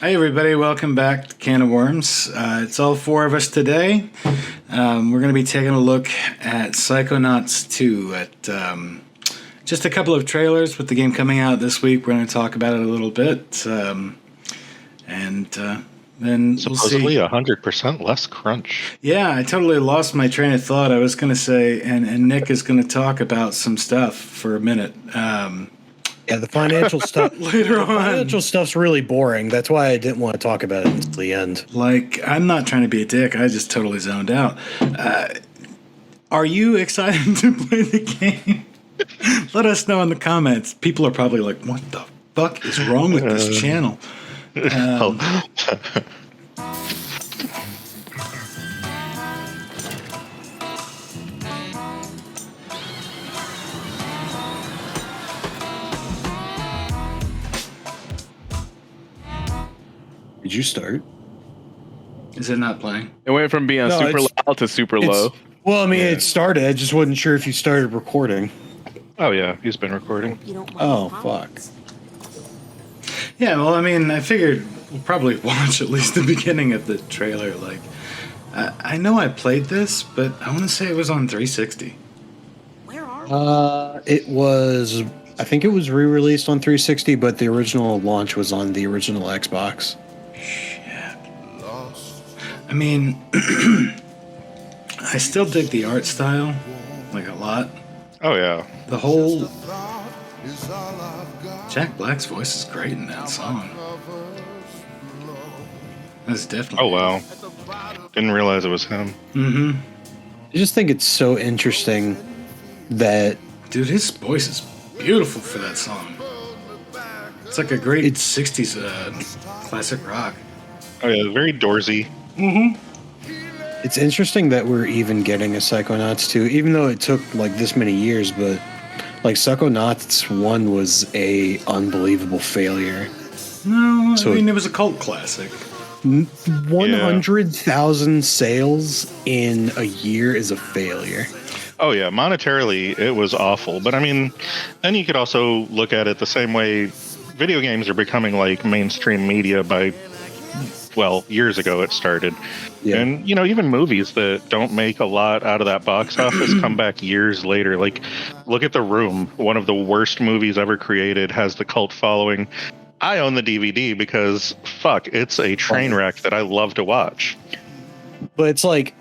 Hey everybody, welcome back to Can of Worms. It's all four of us today. We're going to be taking a look at Psychonauts 2, at just a couple of trailers with the game coming out this week. We're going to talk about it a little bit, and then supposedly we'll see. 100% less crunch. Yeah, I totally lost my train of thought. I was going to say, and Nick is going to talk about some stuff for a minute. Yeah, the financial stuff Later on. Financial stuff's really boring. That's why I didn't want to talk about it until the end. Like, I'm not trying to be a dick. I just totally zoned out. Are you excited to play the game? Let us know in the comments. People are probably like, what the fuck is wrong with this channel? Did you start? Is it not playing? It went from being super loud to super low. Well, I mean, it started. I just wasn't sure if you started recording. Oh, yeah, he's been recording. Oh, fuck. Yeah, well, I mean, I figured we'll probably watch at least the beginning of the trailer. Like, I know I played this, but I want to say it was on 360. Where are we? It was... I think it was re-released on 360, but the original launch was on the original Xbox. I mean, I still dig the art style, like, a lot. Oh, yeah. The whole... Jack Black's voice is great in that song. That's definitely... Oh, wow. Didn't realize it was him. Mm-hmm. I just think it's so interesting that... Dude, his voice is beautiful for that song. It's like a great 60s classic rock. Oh, yeah, very Doorsy. Mm-hmm. It's interesting that we're even getting a Psychonauts 2, even though it took like this many years, but like Psychonauts 1 was a unbelievable failure. No, I mean, it was a cult classic. 100,000 sales in a year is a failure. Oh, yeah, monetarily, it was awful. But, I mean, then you could also look at it the same way video games are becoming like mainstream media by... Well, years ago it started. Yeah. And, you know, even movies that don't make a lot out of that box office come back years later. Like, look at The Room. One of the worst movies ever created, has the cult following. I own the DVD because, fuck, it's a train wreck that I love to watch. But it's like...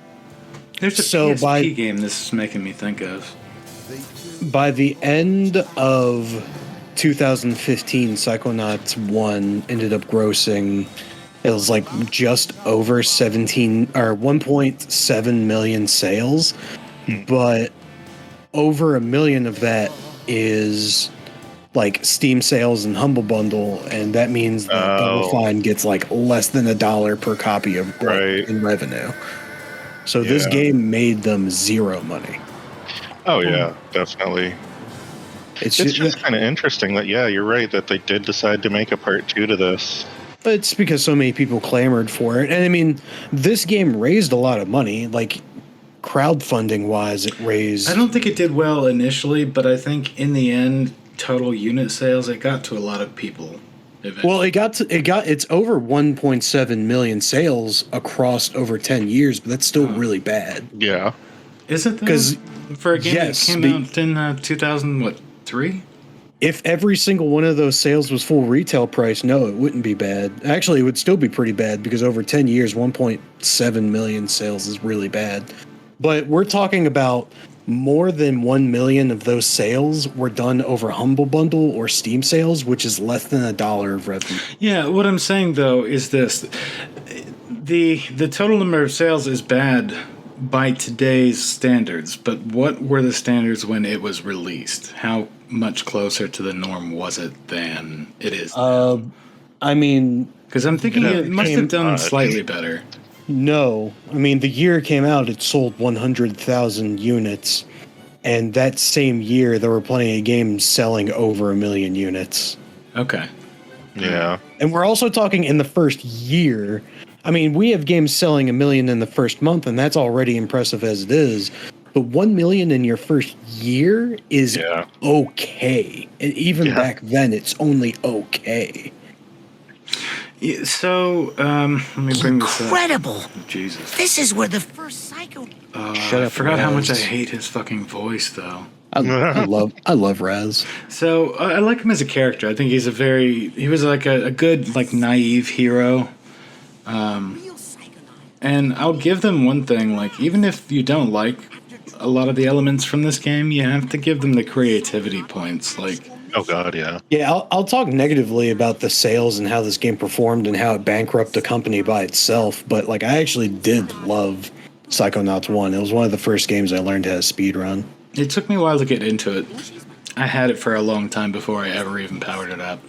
There's a PSP game this is making me think of. By the end of 2015, Psychonauts 1 ended up grossing... It was like just over 1.7 million sales, but over 1 million of that is like Steam sales and Humble Bundle, and that means that Double Fine gets like less than $1 per copy of in revenue. So this game made them zero money. Oh yeah, definitely. It's just kind of interesting that you're right that they did decide to make a part 2 to this. It's because so many people clamored for it. And I mean, this game raised a lot of money. Like, crowdfunding-wise, it raised... I don't think it did well initially, but I think in the end, total unit sales, it got to a lot of people. Eventually. Well, it's over 1.7 million sales across over 10 years, but that's still really bad. Yeah. Is it? Because for a game that came out in 2003? If every single one of those sales was full retail price, no, it wouldn't be bad. Actually, it would still be pretty bad because over 10 years, 1.7 million sales is really bad. But we're talking about more than 1 million of those sales were done over Humble Bundle or Steam sales, which is less than $1 of revenue. Yeah, what I'm saying, though, is this. The total number of sales is bad by today's standards, but what were the standards when it was released? How much closer to the norm was it than it is now? I mean... Because I'm thinking it must have done slightly better. No. I mean, the year it came out, it sold 100,000 units, and that same year, there were plenty of games selling over 1 million units. Okay. Yeah. And we're also talking in the first year... I mean, we have games selling 1 million in the first month, and that's already impressive as it is. But 1 million in your first year is okay. And even back then, it's only okay. Yeah, so, let me bring this up. Incredible! Jesus. This is where the first Psycho. Shut I up, forgot how much I Raz. hate his fucking voice, though. I love Raz. So, I like him as a character. I think he was like a good, like, naive hero. Real Psychonaut. And I'll give them one thing, like, even if you don't like a lot of the elements from this game, you have to give them the creativity points. Like, Oh god, yeah. Yeah, I'll talk negatively about the sales and how this game performed and how it bankrupted a company by itself, but like I actually did love Psychonauts 1. It was one of the first games I learned how to speedrun. it took me a while to get into it. I had it for a long time before I ever even powered it up.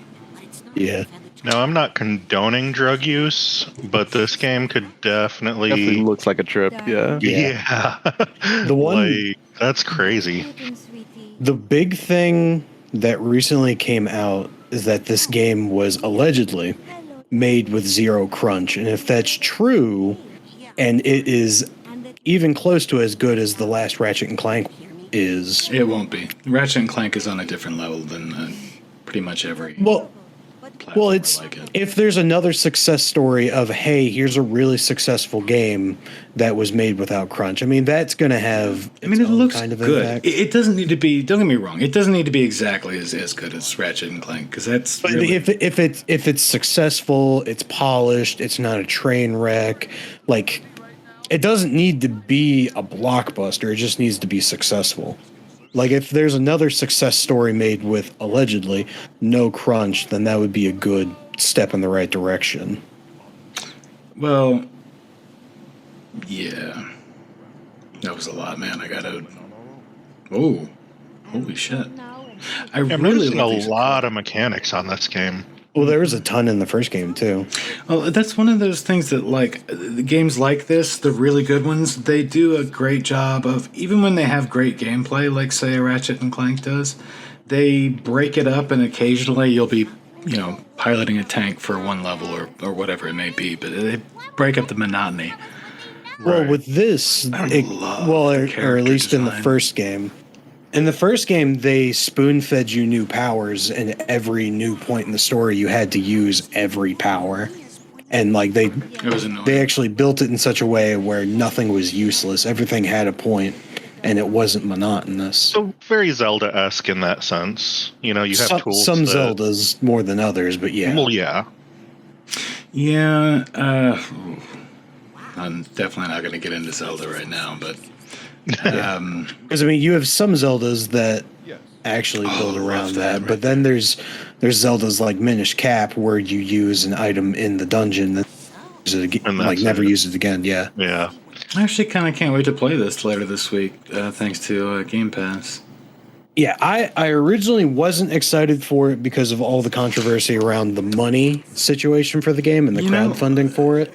Yeah. Now, I'm not condoning drug use, but this game could definitely Definitely looks like a trip. Yeah. Yeah. The one- like, that's crazy. The big thing that recently came out is that this game was allegedly made with zero crunch. And if that's true, and it is even close to as good as the last Ratchet and Clank is. It won't be. Ratchet and Clank is on a different level than pretty much every platform Well, it's like it. if there's another success story of, hey, here's a really successful game that was made without crunch. I mean, that's going to have I mean, it its own looks kind of good. impact. It doesn't need to be. Don't get me wrong. It doesn't need to be exactly as good as Ratchet and Clank because that's. But Really, if it's successful, it's polished, it's not a train wreck. Like, it doesn't need to be a blockbuster. It just needs to be successful. Like, if there's another success story made with allegedly no crunch, then that would be a good step in the right direction. well, yeah, that was a lot, man. I gotta. Oh, holy shit! I I'm really noticing love a these. lot of mechanics on this game. Well, there was a ton in the first game too. Well, that's one of those things that, like, the games like this, the really good ones, they do a great job of, even when they have great gameplay, like, say, a Ratchet and Clank does, they break it up, and occasionally you'll be, piloting a tank for one level or whatever it may be, but they break up the monotony. Well, with this, love or the at character least in the design. first game. In the first game, they spoon-fed you new powers, and at every new point in the story, you had to use every power. And like It was annoying. they actually built it in such a way where nothing was useless. Everything had a point, and it wasn't monotonous. So very Zelda-esque in that sense. You have tools. Some that- Zeldas more than others, but yeah. Well, yeah. Yeah, I'm definitely not going to get into Zelda right now, but Because I mean, you have some Zeldas that actually build love around that that, right but then there's Zeldas like Minish Cap where you use an item in the dungeon and use it again, And like that's never it. use it again. Yeah, Yeah. I actually kind of can't wait to play this later this week, thanks to Game Pass. yeah. I originally wasn't excited for it because of all the controversy around the money situation for the game and the You know, crowdfunding for it.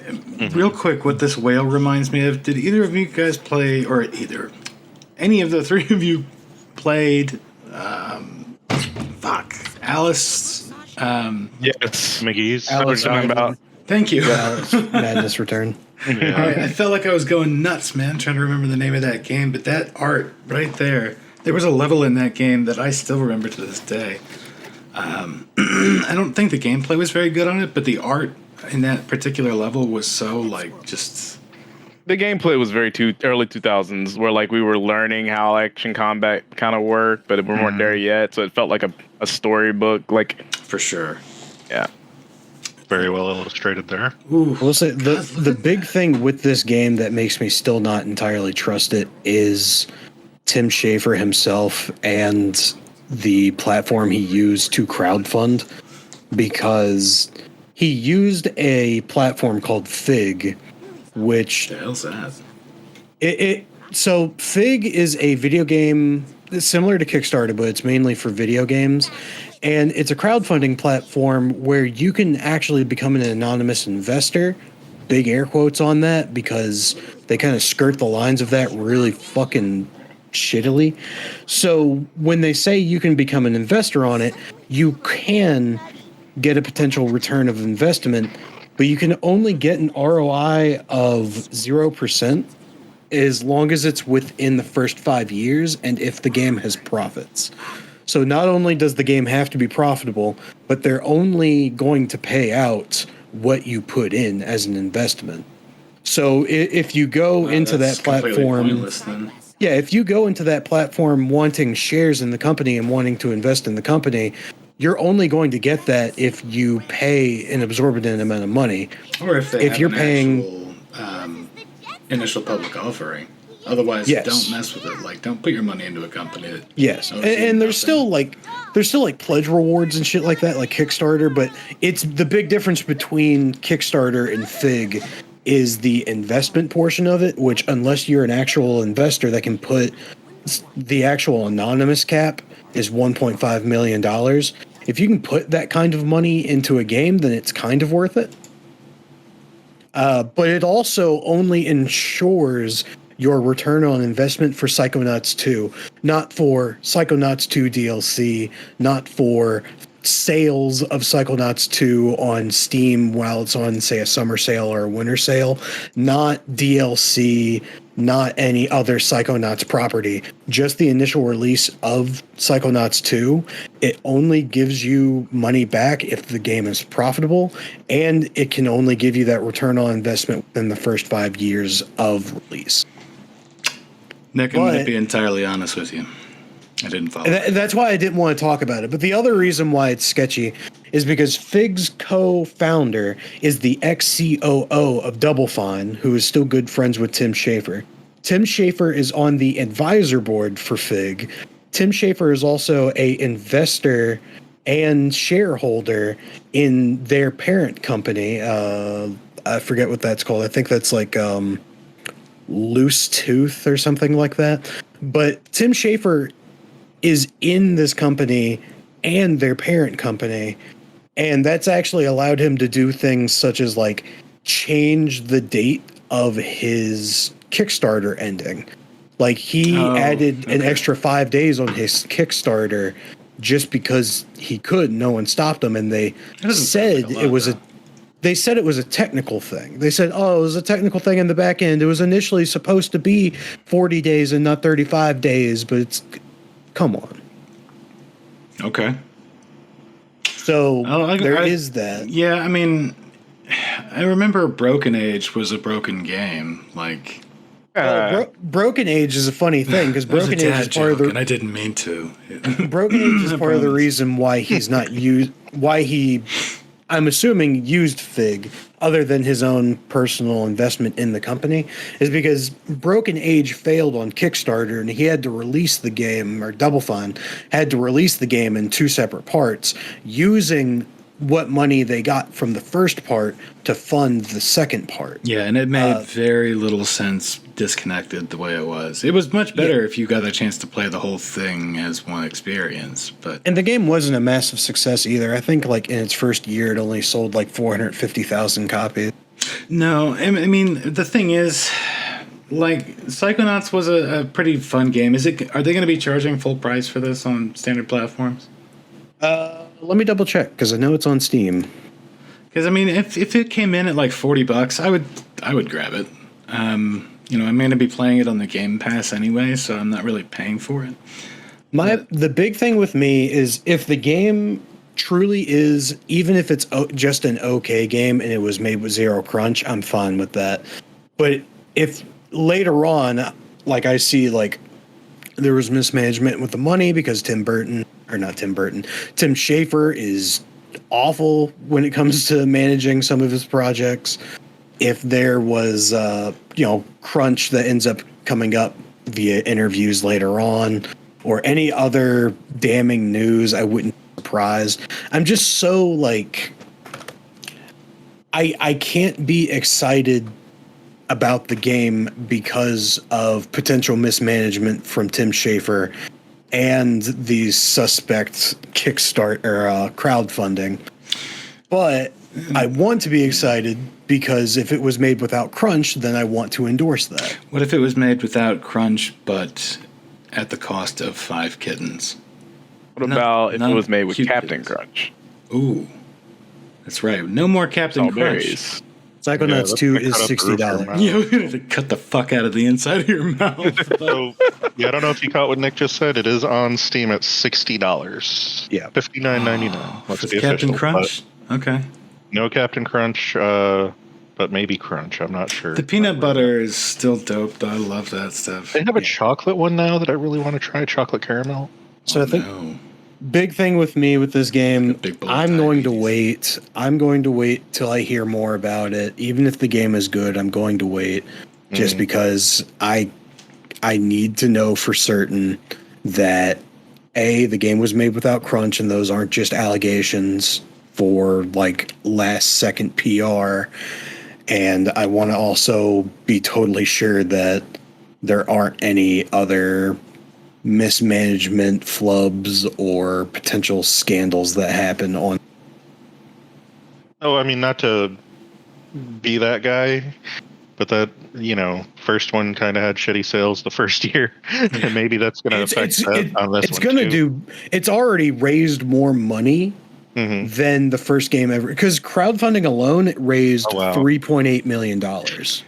Real quick, what this whale reminds me of, did either of you guys play, or any of the three of you played, Alice, Yes. McGee's. I was talking about. thank you. Madness Return. I felt like I was going nuts, man, trying to remember the name of that game, but that art right there, there was a level in that game that I still remember to this day. I don't think the gameplay was very good on it, but the art in that particular level was so, like, just... The gameplay was very early 2000s, where like we were learning how action combat kind of worked, but we weren't there yet. So it felt like a storybook. Like, For sure. yeah, Very well illustrated there. Ooh. We'll say God, look the at big thing with this game that makes me still not entirely trust it is Tim Schafer himself and the platform he used to crowdfund, because he used a platform called Fig, which the hell's that? so Fig is a video game similar to Kickstarter, but it's mainly for video games. And it's a crowdfunding platform where you can actually become an anonymous investor. Big air quotes on that because they kind of skirt the lines of that really fucking shittily. So when they say you can become an investor on it, you can get a potential return of investment, but you can only get an ROI of 0% as long as it's within the first 5 years and if the game has profits. So not only does the game have to be profitable, but they're only going to pay out what you put in as an investment. So if you go into That's that completely platform, pointless then. yeah, if you go into that platform wanting shares in the company and wanting to invest in the company, you're only going to get that if you pay an exorbitant amount of money. Or if you're an paying actual initial public offering. Otherwise, Yes. don't mess with it. Like, don't put your money into a company that Yes, owes and, you and there's nothing. still like pledge rewards and shit like that, like Kickstarter. But it's the big difference between Kickstarter and Fig is the investment portion of it. Which, unless you're an actual investor that can put the actual anonymous cap is $1.5 million. If you can put that kind of money into a game, then it's kind of worth it. But it also only ensures your return on investment for Psychonauts 2, not for Psychonauts 2 DLC, not for sales of Psychonauts 2 on Steam while it's on, say, a summer sale or a winter sale, not DLC, not any other Psychonauts property, just the initial release of Psychonauts 2. It only gives you money back if the game is profitable, and it can only give you that return on investment within the first 5 years of release. Nick, I'm going to But- be entirely honest with you. I didn't follow. And that's why I didn't want to talk about it. But the other reason why it's sketchy is because Fig's co-founder is the ex-COO of Double Fine, who is still good friends with Tim Schafer. Tim Schafer is on the advisor board for Fig. Tim Schafer is also a investor and shareholder in their parent company. I forget what that's called. I think that's like Loose Tooth or something like that. But Tim Schafer is in this company and their parent company, and that's actually allowed him to do things such as like change the date of his Kickstarter ending. Like he added an extra 5 days on his Kickstarter just because he could. No one stopped him, and they doesn't sound said like a lot, it was though. they said it was a technical thing. They said, oh, it was a technical thing in the back end. It was initially supposed to be 40 days and not 35 days, but it's, come on. Okay. So there I- is that. Yeah, I mean, I remember Broken Age was a broken game. Like, Broken Age is a funny thing because that was a Broken Age is dad part of joke, the and I didn't mean to. Broken Age is I part of the promise. reason why he's not used. Why he, I'm assuming, used Fig other than his own personal investment in the company is because Broken Age failed on Kickstarter and he had to release the game, or Double Fine had to release the game in 2 separate parts using what money they got from the first part to fund the second part. Yeah, and it made very little sense disconnected the way it was. It was much better if you got a chance to play the whole thing as one experience, but And the game wasn't a massive success either. I think like in its first year, it only sold like 450,000 copies. no, I mean, the thing is, like, Psychonauts was a pretty fun game. Are they going to be charging full price for this on standard platforms? Let me double check because I know it's on Steam. Because I mean, if it came in at like $40, I would grab it. You know, I'm going to be playing it on the Game Pass anyway, so I'm not really paying for it. The big thing with me is if the game truly is, even if it's just an okay game and it was made with zero crunch, I'm fine with that. But if later on, like I see, like there was mismanagement with the money because Tim Schafer is awful when it comes to managing some of his projects. If there was, crunch that ends up coming up via interviews later on, or any other damning news, I wouldn't be surprised. I'm just so like, I can't be excited about the game because of potential mismanagement from Tim Schafer and the suspect Kickstarter crowdfunding. But I want to be excited because if it was made without crunch, then I want to endorse that. What if it was made without crunch, but at the cost of 5 kittens? What None- about if it none was made with cute Captain kittens. Crunch? Ooh, that's right. No more Captain All Crunch. berries. Psychonauts that's 2 gonna is cut up the roof of your $60. mouth. Yeah, we're gonna cut the fuck out of the inside of your mouth. So, yeah, I don't know if you caught what Nick just said. It is on Steam at $60. Yeah. $59.99. That's With the Captain official. Crunch. Okay. No Captain Crunch, but maybe Crunch. I'm not sure. The peanut butter is still dope, though. I love that stuff. They have a chocolate one now that I really want to try. Chocolate caramel. So I think No. big thing with me with this game, Big bowl of I'm going to diabetes. wait. I'm going to wait till I hear more about it. Even if the game is good, I'm going to wait just because I need to know for certain that the game was made without crunch and those aren't just allegations for like last second PR. And I want to also be totally sure that there aren't any other mismanagement flubs or potential scandals that happen on. Oh, I mean, not to be that guy, but that, first one kind of had shitty sales the first year. And maybe that's going to affect that on this it's one, going to too. it's already raised more money than the first game ever, because crowdfunding alone it raised $3.8 million.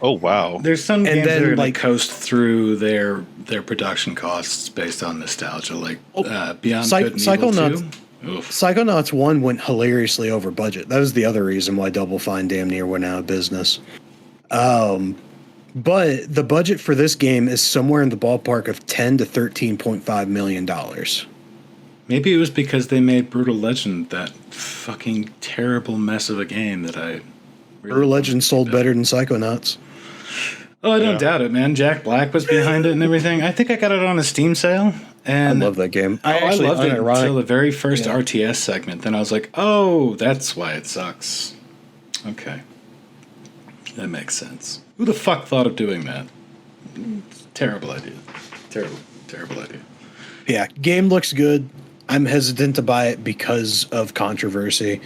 Oh, wow. There's some And games that then, are going like- to coast through their production costs based on nostalgia, like Beyond Good and Evil 2. Oof. Psychonauts 1 went hilariously over budget. That was the other reason why Double Fine damn near went out of business. But the budget for this game is somewhere in the ballpark of $10 to $13.5 million. Maybe it was because they made Brutal Legend that fucking terrible mess of a game that I really Brutal Legend sold better than Psychonauts. Oh, I don't doubt it, man. Jack Black was behind it and everything. I think I got it on a Steam sale. And I love that game. I loved it unironic- until the very first RTS segment. Then I was like, oh, that's why it sucks. Okay. That makes sense. Who the fuck thought of doing that? Terrible idea. Terrible idea. Yeah, game looks good. I'm hesitant to buy it because of controversy.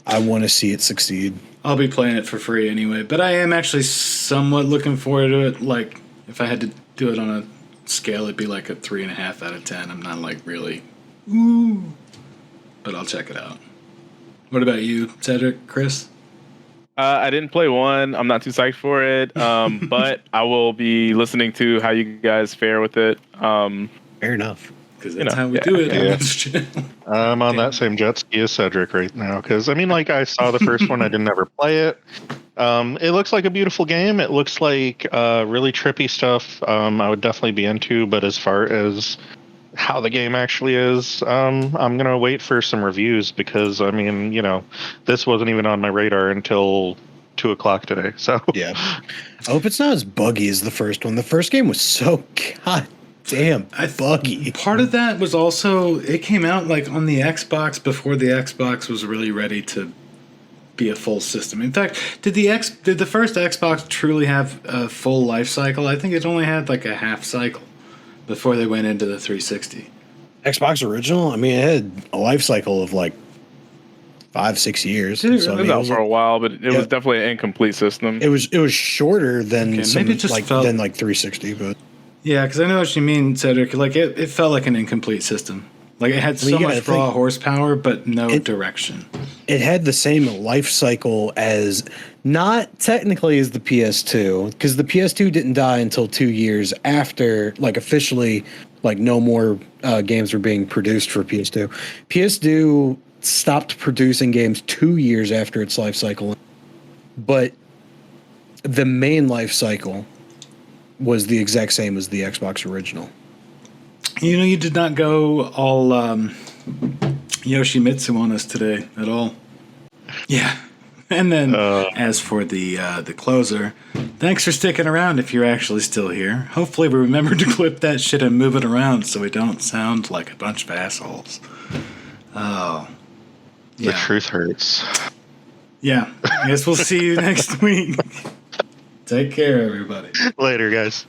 I want to see it succeed. I'll be playing it for free anyway, but I am actually somewhat looking forward to it. Like, if I had to do it on a scale, it'd be like a 3.5 out of 10. I'm not like really, ooh, but I'll check it out. What about you, Cedric, Chris? I didn't play one. I'm not too psyched for it, but I will be listening to how you guys fare with it. Fair enough. Because that's how we do it on this channel. I'm on that same jet ski as Cedric right now. Because, I mean, like, I saw the first one. I didn't ever play it. It looks like a beautiful game. It looks like really trippy stuff I would definitely be into. But as far as how the game actually is, I'm going to wait for some reviews. Because, I mean, this wasn't even on my radar until 2 o'clock today. So Yeah. I hope it's not as buggy as the first one. The first game was so goddamn buggy. Part of that was also, it came out like on the Xbox before the Xbox was really ready to be a full system. In fact, did the first Xbox truly have a full life cycle? I think it only had like a half cycle before they went into the 360. Xbox original? I mean, it had a life cycle of like 5-6 years. Did it So, I really? It mean, was out for a while, but it Yeah. was definitely an incomplete system. it was shorter than Okay, some, maybe it just like felt- than like 360, but Yeah, because I know what you mean, Cedric. Like it felt like an incomplete system. Like it had I mean, so you much gotta raw think- horsepower, but no direction. it had the same life cycle as, not technically as the PS2, because the PS2 didn't die until 2 years after, like, officially, like, no more games were being produced for PS2. PS2 stopped producing games 2 years after its life cycle, but the main life cycle was the exact same as the Xbox original. You did not go all Yoshimitsu on us today at all. Yeah. And then, as for the closer, thanks for sticking around if you're actually still here. Hopefully we remember to clip that shit and move it around so we don't sound like a bunch of assholes. Oh. the Yeah. truth hurts. Yeah. I guess we'll see you next week. Take care, everybody. Later, guys.